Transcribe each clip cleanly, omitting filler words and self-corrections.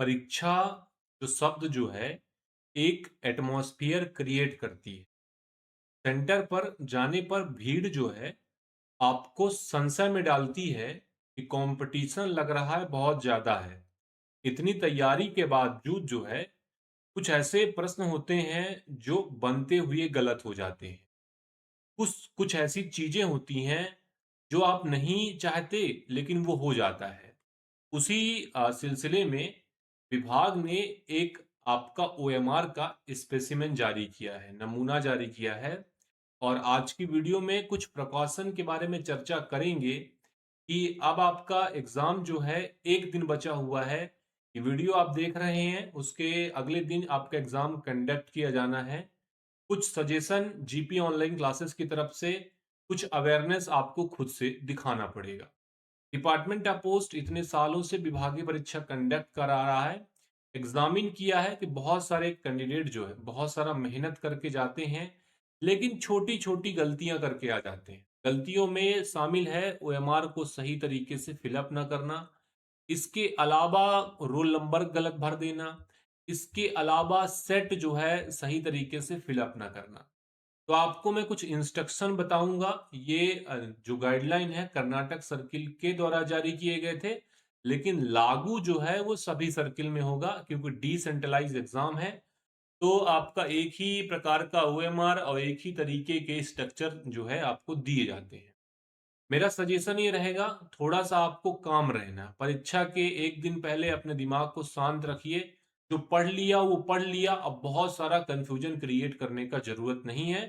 परीक्षा जो शब्द जो है एक एटमॉस्फेयर क्रिएट करती है। सेंटर पर जाने पर भीड़ जो है आपको संशय में डालती है कि कंपटीशन लग रहा है बहुत ज्यादा है। इतनी तैयारी के बावजूद जो है कुछ ऐसे प्रश्न होते हैं जो बनते हुए गलत हो जाते हैं। कुछ कुछ ऐसी चीजें होती हैं जो आप नहीं चाहते लेकिन वो हो जाता है। उसी सिलसिले में विभाग ने एक आपका ओएमआर का स्पेसिमेन जारी किया है, नमूना जारी किया है। और आज की वीडियो में कुछ प्रिकॉशन के बारे में चर्चा करेंगे कि अब आपका एग्जाम जो है एक दिन बचा हुआ है। ये वीडियो आप देख रहे हैं उसके अगले दिन आपका एग्जाम कंडक्ट किया जाना है। कुछ सजेशन जीपी ऑनलाइन क्लासेस की तरफ से, कुछ अवेयरनेस आपको खुद से दिखाना पड़ेगा। डिपार्टमेंट ऑफ पोस्ट इतने सालों से विभागीय परीक्षा कंडक्ट करा रहा है। एग्जामिन किया है कि बहुत सारे कैंडिडेट जो है बहुत सारा मेहनत करके जाते हैं लेकिन छोटी छोटी गलतियां करके आ जाते हैं। गलतियों में शामिल है ओएमआर को सही तरीके से फिलअप ना करना, इसके अलावा रोल नंबर गलत भर देना, इसके अलावा सेट जो है सही तरीके से फिलअप ना करना। तो आपको मैं कुछ इंस्ट्रक्शन बताऊंगा। ये जो गाइडलाइन है कर्नाटक सर्किल के द्वारा जारी किए गए थे, लेकिन लागू जो है वो सभी सर्किल में होगा क्योंकि डिसेंट्रलाइज एग्जाम है। तो आपका एक ही प्रकार का ओएमआर और एक ही तरीके के स्ट्रक्चर जो है आपको दिए जाते हैं। मेरा सजेशन ये रहेगा, थोड़ा सा आपको काम रहना। परीक्षा के एक दिन पहले अपने दिमाग को शांत रखिए। जो पढ़ लिया वो पढ़ लिया, अब बहुत सारा कंफ्यूजन क्रिएट करने का जरूरत नहीं है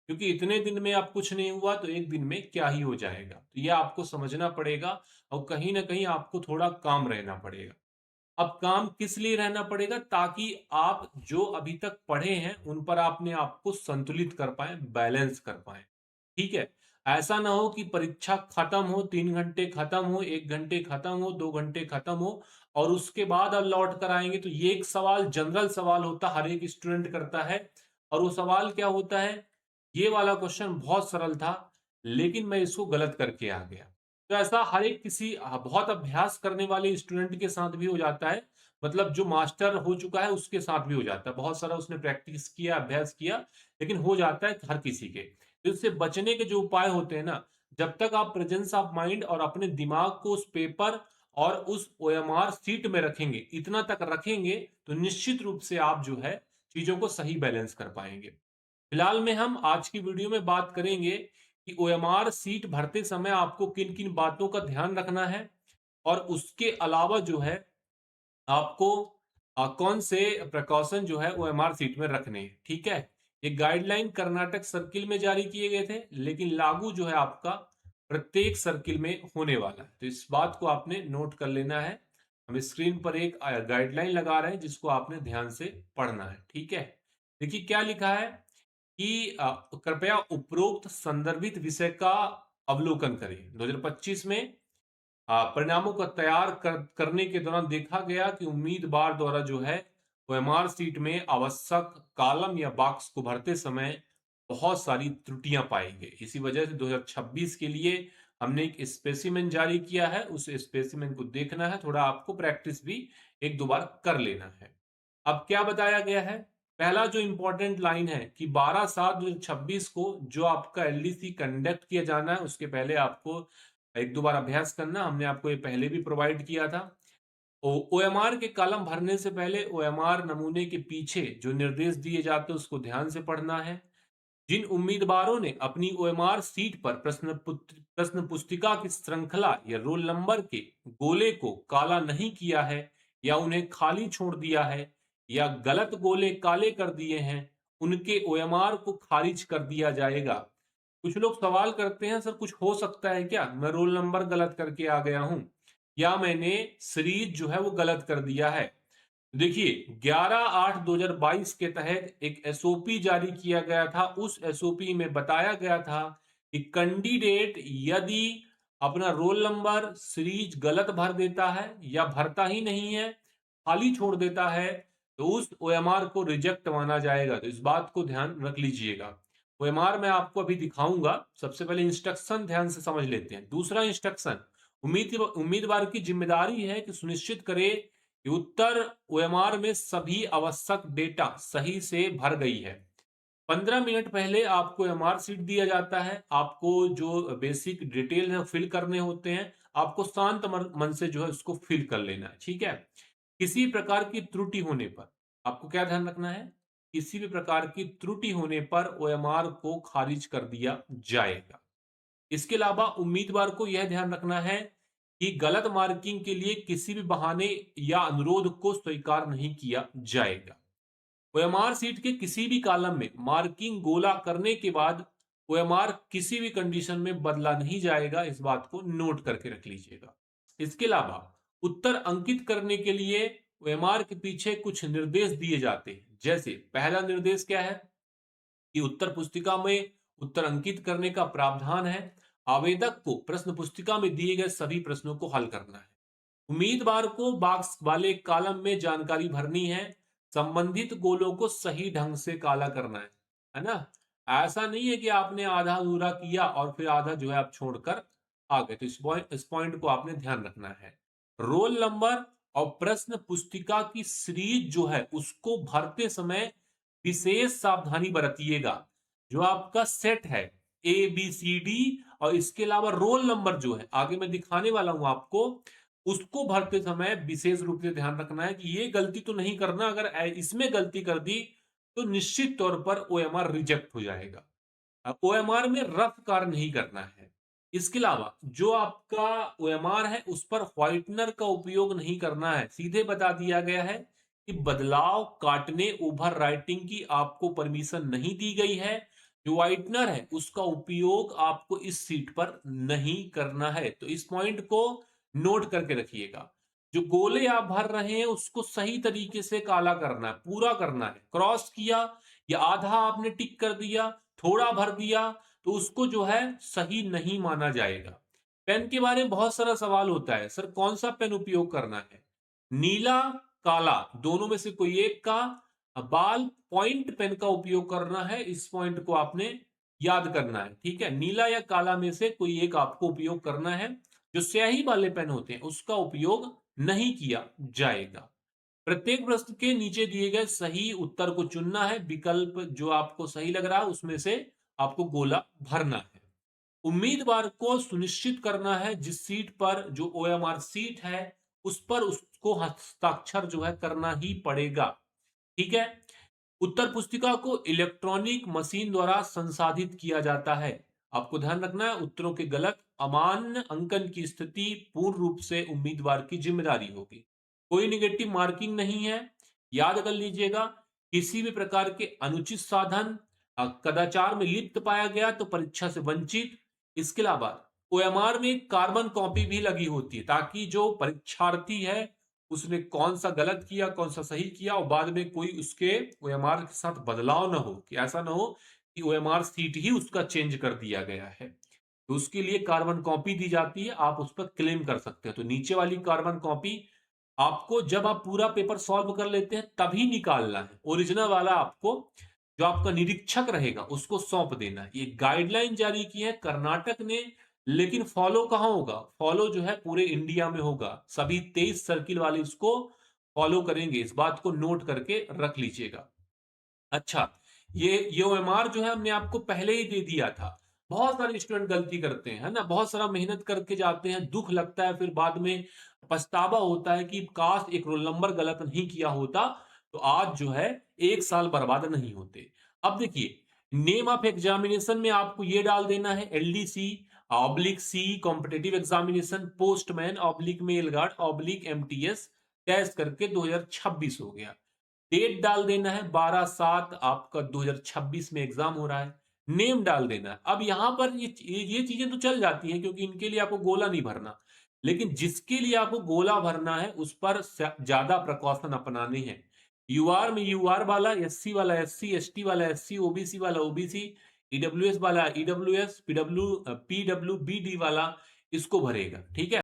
क्योंकि इतने दिन में अब कुछ नहीं हुआ तो एक दिन में क्या ही हो जाएगा। तो ये आपको समझना पड़ेगा और कहीं ना कहीं आपको थोड़ा काम रहना पड़ेगा। अब काम किस लिए रहना पड़ेगा? ताकि आप जो अभी तक पढ़े हैं उन पर आपने आपको संतुलित कर पाए, बैलेंस कर पाए। ठीक है। ऐसा ना हो कि परीक्षा खत्म हो, 3 घंटे खत्म हो, 1 घंटे खत्म हो, 2 घंटे खत्म हो और उसके बाद अब लौट कर आएंगे तो ये एक सवाल जनरल सवाल होता, हर एक स्टूडेंट करता है। और वो सवाल क्या होता है? ये वाला क्वेश्चन बहुत सरल था लेकिन मैं इसको गलत करके आ गया। तो ऐसा हर एक किसी बहुत अभ्यास करने वाले स्टूडेंट के साथ भी हो जाता है। मतलब जो मास्टर हो चुका है उसके साथ भी हो जाता है, बहुत सारा उसने प्रैक्टिस किया, अभ्यास किया, लेकिन हो जाता है हर किसी के। तो इससे बचने के जो उपाय होते हैं ना, जब तक आप प्रेजेंस ऑफ माइंड और अपने दिमाग को उस पेपर और उस ओएमआर सीट में रखेंगे, इतना तक रखेंगे तो निश्चित रूप से आप जो है चीजों को सही बैलेंस कर पाएंगे। फिलहाल में हम आज की वीडियो में बात करेंगे कि ओएमआर सीट भरते समय आपको किन किन बातों का ध्यान रखना है और उसके अलावा जो है आपको कौन से प्रिकॉशन जो है ओएमआर सीट में रखने हैं। ठीक है। ये गाइडलाइन कर्नाटक सर्किल में जारी किए गए थे लेकिन लागू जो है आपका प्रत्येक सर्किल में होने वाला है, तो इस बात को आपने नोट कर लेना है। हम स्क्रीन पर एक गाइडलाइन लगा रहे हैं जिसको आपने ध्यान से पढ़ना है। ठीक है। देखिए क्या लिखा है कि कृपया उपरोक्त संदर्भित विषय का अवलोकन करें। 2025 में परिणामों को करने के दौरान देखा गया कि उम्मीदवार द्वारा जो है ओएमआर सीट में आवश्यक कॉलम या बॉक्स को भरते समय बहुत सारी त्रुटियां पाई गई। इसी वजह से 2026 के लिए हमने एक स्पेसिमेन जारी किया है, उस स्पेसिमेन को देखना है, थोड़ा आपको प्रैक्टिस भी एक दो बार कर लेना है। अब क्या बताया गया है? पहला जो इंपॉर्टेंट लाइन है कि 12/7/2026 को जो आपका एलडीसी कंडक्ट किया जाना है उसके पहले आपको एक दो बार अभ्यास करना, हमने आपको ये पहले भी प्रोवाइड किया था। ओएमआर के कॉलम भरने से पहले ओएमआर नमूने के पीछे जो निर्देश दिए जाते हैं उसको ध्यान से पढ़ना है। जिन उम्मीदवारों ने अपनी ओएमआर सीट पर प्रश्न पुस्तिका की श्रृंखला या रोल नंबर के गोले को काला नहीं किया है या उन्हें खाली छोड़ दिया है या गलत गोले काले कर दिए हैं, उनके ओएमआर को खारिज कर दिया जाएगा। कुछ लोग सवाल करते हैं, सर कुछ हो सकता है क्या, मैं रोल नंबर गलत करके आ गया हूं या मैंने सीरीज जो है वो गलत कर दिया है। देखिए 11/8/2022 के तहत एक एसओपी जारी किया गया था। उस एसओपी में बताया गया था कि कैंडिडेट यदि अपना रोल नंबर सीरीज गलत भर देता है या भरता ही नहीं है, खाली छोड़ देता है, तो उस ओएमआर को रिजेक्ट माना जाएगा। तो इस बात को ध्यान रख लीजिएगा। ओएमआर मैं आपको अभी दिखाऊंगा। सबसे पहले इंस्ट्रक्शन ध्यान से समझ लेते हैं। दूसरा इंस्ट्रक्शन, उम्मीदवार की जिम्मेदारी है कि सुनिश्चित करे कि उत्तर ओएमआर में सभी आवश्यक डेटा सही से भर गई है। 15 मिनट पहले आपको एमआर सीट दिया जाता है। आपको जो बेसिक डिटेल है फिल करने होते हैं, आपको शांत मन से जो है उसको फिल कर लेना है, ठीक है। किसी प्रकार की त्रुटि होने पर आपको क्या ध्यान रखना है, किसी भी प्रकार की त्रुटि होने पर ओएमआर को खारिज कर दिया जाएगा। इसके अलावा उम्मीदवार को यह ध्यान रखना है कि गलत मार्किंग के लिए किसी भी बहाने या अनुरोध को स्वीकार नहीं किया जाएगा। ओएमआर सीट के किसी भी कॉलम में मार्किंग गोला करने के बाद ओएमआर किसी भी कंडीशन में बदला नहीं जाएगा, इस बात को नोट करके रख लीजिएगा। इसके अलावा उत्तर अंकित करने के लिए ओएमआर के पीछे कुछ निर्देश दिए जाते हैं। जैसे पहला निर्देश क्या है कि उत्तर पुस्तिका में उत्तर अंकित करने का प्रावधान है। आवेदक को प्रश्न पुस्तिका में दिए गए सभी प्रश्नों को हल करना है। उम्मीदवार को बॉक्स वाले कॉलम में जानकारी भरनी है। संबंधित गोलों को सही ढंग से काला करना है ना। ऐसा नहीं है कि आपने आधा अधूरा किया और फिर आधा जो है आप छोड़कर आ गए। तो इस पॉइंट को आपने ध्यान रखना है। रोल नंबर और प्रश्न पुस्तिका की सीरीज जो है उसको भरते समय विशेष सावधानी बरतिएगा। जो आपका सेट है ABCD और इसके अलावा रोल नंबर जो है आगे मैं दिखाने वाला हूं आपको, उसको भरते समय विशेष रूप से ध्यान रखना है कि ये गलती तो नहीं करना। अगर इसमें गलती कर दी तो निश्चित तौर पर ओएमआर रिजेक्ट हो जाएगा। ओएमआर में रफ कार्य नहीं करना है। इसके अलावा जो आपका ओएमआर है उस पर व्हाइटनर का उपयोग नहीं करना है। सीधे बता दिया गया है कि बदलाव काटने ओवर राइटिंग की आपको परमिशन नहीं दी गई है। जो व्हाइटनर है उसका उपयोग आपको इस सीट पर नहीं करना है। तो इस पॉइंट को नोट करके रखिएगा। जो गोले आप भर रहे हैं उसको सही तरीके से काला करना है, पूरा करना है। क्रॉस किया या आधा आपने टिक कर दिया, थोड़ा भर दिया, तो उसको जो है सही नहीं माना जाएगा। पेन के बारे में बहुत सारा सवाल होता है, सर कौन सा पेन उपयोग करना है, नीला काला दोनों में से कोई एक का। बाल पॉइंट पेन का उपयोग करना है। इस पॉइंट को आपने याद करना है, ठीक है। नीला या काला में से कोई एक आपको उपयोग करना है। जो स्याही वाले पेन होते हैं उसका उपयोग नहीं किया जाएगा। प्रत्येक प्रश्न के नीचे दिए गए सही उत्तर को चुनना है। विकल्प जो आपको सही लग रहा है उसमें से आपको गोला भरना है। उम्मीदवार को सुनिश्चित करना है जिस सीट पर जो ओएमआर सीट है उस पर उसको हस्ताक्षर जो है करना ही पड़ेगा, ठीक है। उत्तर पुस्तिका को इलेक्ट्रॉनिक मशीन द्वारा संसाधित किया जाता है। आपको ध्यान रखना है उत्तरों के गलत अमान्य अंकन की स्थिति पूर्ण रूप से उम्मीदवार की जिम्मेदारी होगी। कोई निगेटिव मार्किंग नहीं है। याद कर लीजिएगा, किसी भी प्रकार के अनुचित साधन कदाचार में लिप्त पाया गया तो परीक्षा से वंचित। इसके अलावा ओएमआर में कार्बन कॉपी भी लगी होती है ताकि जो परीक्षार्थी है उसने कौन सा गलत किया कौन सा सही किया और बाद में कोई उसके ओएमआर के साथ बदलाव ना हो, कि ऐसा ना हो कि ओएमआर सीट ही उसका चेंज कर दिया गया है। तो उसके लिए कार्बन कॉपी दी जाती है, आप उस पर क्लेम कर सकते हैं। तो नीचे वाली कार्बन कॉपी आपको जब आप पूरा पेपर सॉल्व कर लेते हैं तभी निकालना है। ओरिजिनल वाला आपको जो आपका निरीक्षक रहेगा उसको सौंप देना है। ये गाइडलाइन जारी की है कर्नाटक ने, लेकिन फॉलो कहां होगा, फॉलो जो है पूरे इंडिया में होगा। सभी 23 सर्किल वाले इसको फॉलो करेंगे, इस बात को नोट करके रख लीजिएगा। अच्छा, ये ओएमआर जो है हमने आपको पहले ही दे दिया था। बहुत सारे स्टूडेंट गलती करते हैं, है ना, बहुत सारा मेहनत करके जाते हैं, दुख लगता है, फिर बाद में पछतावा होता है कि काश एक रोल नंबर गलत नहीं किया होता तो आज जो है 1 साल बर्बाद नहीं होते। अब देखिए, नेम ऑफ एग्जामिनेशन में आपको ये डाल देना है LDC /C competitive examination postman mail guard MTS कैश करके 2026 हो गया। डेट डाल देना है 12/7 आपका 2026 में एग्जाम हो रहा है। नेम डाल देना है। अब यहां पर ये चीजें तो चल जाती हैं क्योंकि इनके लिए आपको गोला नहीं भरना, लेकिन जिसके लिए आपको गोला भरना है उस पर ज्यादा प्रिकॉशन अपनाने हैं। यूआर में यूआर वाला, SC वाला SC, ST वाला SC, OBC वाला OBC, EWS वाला EWS, PWBD वाला इसको भरेगा, ठीक है।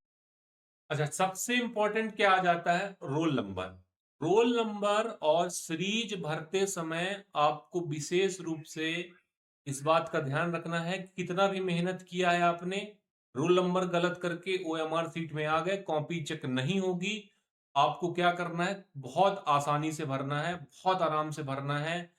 अच्छा, सबसे इंपॉर्टेंट क्या आ जाता है, रोल नंबर। रोल नंबर और सीरीज भरते समय आपको विशेष रूप से इस बात का ध्यान रखना है कि कितना भी मेहनत किया है आपने, रोल नंबर गलत करके ओएमआर सीट में आ गए, कॉपी चेक नहीं होगी। आपको क्या करना है, बहुत आसानी से भरना है, बहुत आराम से भरना है,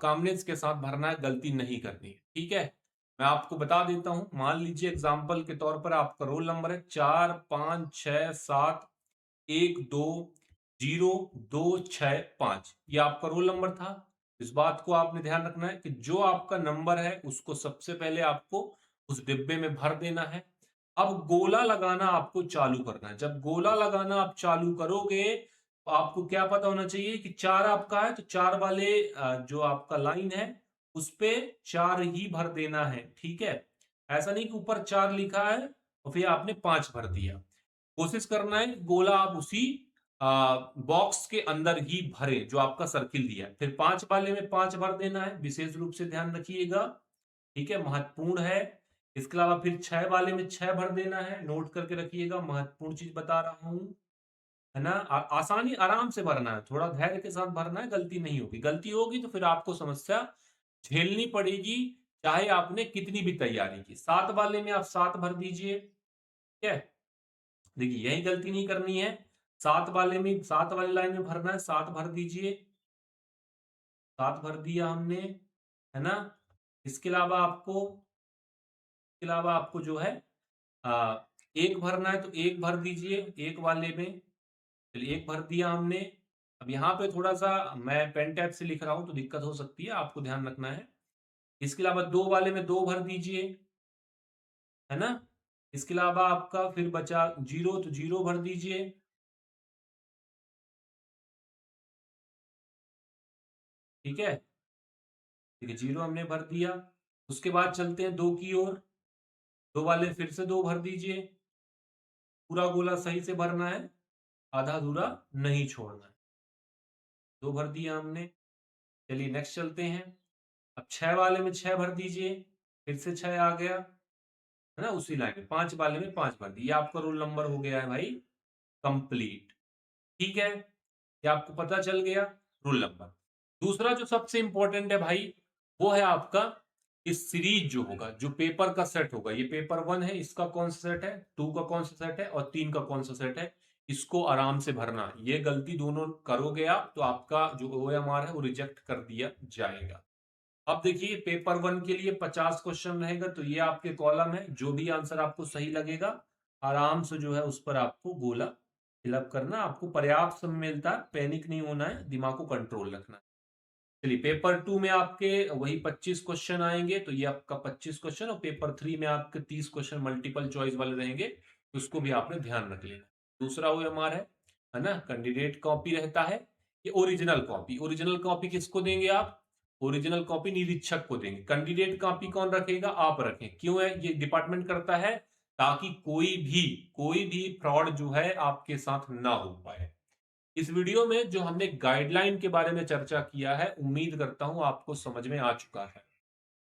कामनेस के साथ भरना है, गलती नहीं करनी है। ठीक है, मैं आपको बता देता हूं। मान लीजिए एग्जाम्पल के तौर पर आपका रोल नंबर है 4567120265, ये आपका रोल नंबर था। इस बात को आपने ध्यान रखना है कि जो आपका नंबर है उसको सबसे पहले आपको उस डिब्बे में भर देना है। अब गोला लगाना आपको चालू करना है। जब गोला लगाना आप चालू करोगे तो आपको क्या पता होना चाहिए कि 4 आपका है, तो 4 वाले जो आपका लाइन है उस पे 4 ही भर देना है। ठीक है, ऐसा नहीं कि ऊपर 4 लिखा है और फिर आपने 5 भर दिया। कोशिश करना है कि गोला आप उसी बॉक्स के अंदर ही भरे जो आपका सर्किल दिया है। फिर 5 वाले में 5 भर देना है, विशेष रूप से ध्यान रखिएगा। ठीक है, महत्वपूर्ण है। इसके अलावा फिर 6 वाले में 6 भर देना है, नोट करके रखिएगा, महत्वपूर्ण चीज बता रहा हूं, है ना। आसानी आराम से भरना है, थोड़ा धैर्य के साथ भरना है, गलती नहीं होगी। गलती होगी तो फिर आपको समस्या झेलनी पड़ेगी, चाहे आपने कितनी भी तैयारी की। 7 वाले में आप 7 भर दीजिए। ठीक है, देखिए यही गलती नहीं करनी है। 7 वाले में 7 वाले लाइन में भरना है, 7 भर दीजिए। 7 भर दिया हमने, है ना। इसके अलावा आपको जो है आ, एक भरना है तो एक भर दीजिए, एक वाले में। चलिए एक भर दिया हमने। अब यहाँ पे थोड़ा सा मैं पेन टैब से लिख रहा हूं तो दिक्कत हो सकती है, आपको ध्यान रखना है। इसके अलावा 2 वाले में 2 भर दीजिए, है ना। इसके अलावा आपका फिर बचा 0, तो 0 भर दीजिए। ठीक है, ठीक है, 0 हमने भर दिया। उसके बाद चलते हैं 2 की ओर। 2 वाले फिर से 2 भर दीजिए। पूरा गोला सही से भरना है, आधा अधूरा नहीं छोड़ना है। 2 भर दिया हमने। चलिए नेक्स्ट चलते हैं। अब 6 वाले में 6 भर दीजिए, फिर से 6 आ गया, है ना। उसी लाइन में 5 वाले में 5 भर दिए, आपका रोल नंबर हो गया है भाई कंप्लीट। ठीक है, ये आपको पता चल गया रोल नंबर। दूसरा जो सबसे इंपॉर्टेंट है भाई, वो है आपका इस सीरीज जो होगा, जो पेपर का सेट होगा। ये पेपर 1 है, इसका कौन सा सेट है, 2 का कौन सा सेट है और 3 का कौन सा सेट है। इसको आराम से भरना। ये गलती दोनों करोगे आप तो आपका जो OMR है वो रिजेक्ट कर दिया जाएगा। अब देखिए पेपर 1 के लिए 50 क्वेश्चन रहेगा, तो ये आपके कॉलम है। जो भी आंसर आपको सही लगेगा आराम से जो है उस पर आपको गोला फिलअप करना। आपको पर्याप्त समय मिलता है, पैनिक नहीं होना है, दिमाग को कंट्रोल रखना है। चलिए पेपर 2 में आपके वही 25 क्वेश्चन आएंगे, तो ये आपका 25 क्वेश्चन, और पेपर 3 में आपके 30 क्वेश्चन मल्टीपल चॉइस वाले रहेंगे, तो उसको भी आपने ध्यान रख लेना। दूसरा OMR है ना, कैंडिडेट कॉपी रहता है। ये ओरिजिनल कॉपी, ओरिजिनल कॉपी किसको देंगे आप, ओरिजिनल कॉपी निरीक्षक को देंगे। कैंडिडेट कॉपी कौन रखेगा, आप रखें। क्यों है, ये डिपार्टमेंट करता है ताकि कोई भी फ्रॉड जो है आपके साथ ना हो पाए। इस वीडियो में जो हमने गाइडलाइन के बारे में चर्चा किया है, उम्मीद करता हूं आपको समझ में आ चुका है।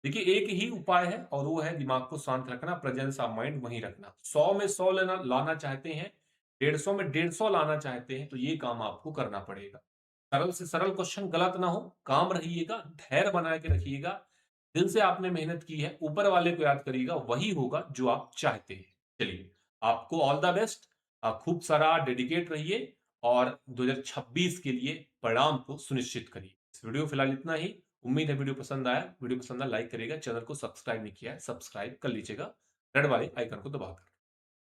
देखिए एक ही उपाय है और वो है दिमाग को शांत रखना, प्रेजेंस ऑफ माइंड वहीं रखना। 100 में 100 लाना चाहते हैं, 150 में 150 लाना चाहते हैं, तो ये काम आपको करना पड़ेगा। सरल से सरल क्वेश्चन गलत ना हो, काम रहिएगा, धैर्य बना के रखिएगा। दिल से आपने मेहनत की है, ऊपर वाले को याद करिएगा, वही होगा जो आप चाहते हैं। चलिए आपको ऑल द बेस्ट, खूब सारा डेडिकेट रहिए और 2026 के लिए परिणाम को सुनिश्चित करिए। इस वीडियो फिलहाल इतना ही। उम्मीद है वीडियो पसंद आया। वीडियो पसंद आया लाइक करिएगा, चैनल को सब्सक्राइब नहीं किया है सब्सक्राइब कर लीजिएगा, रेड वाले आइकन को दबाकर।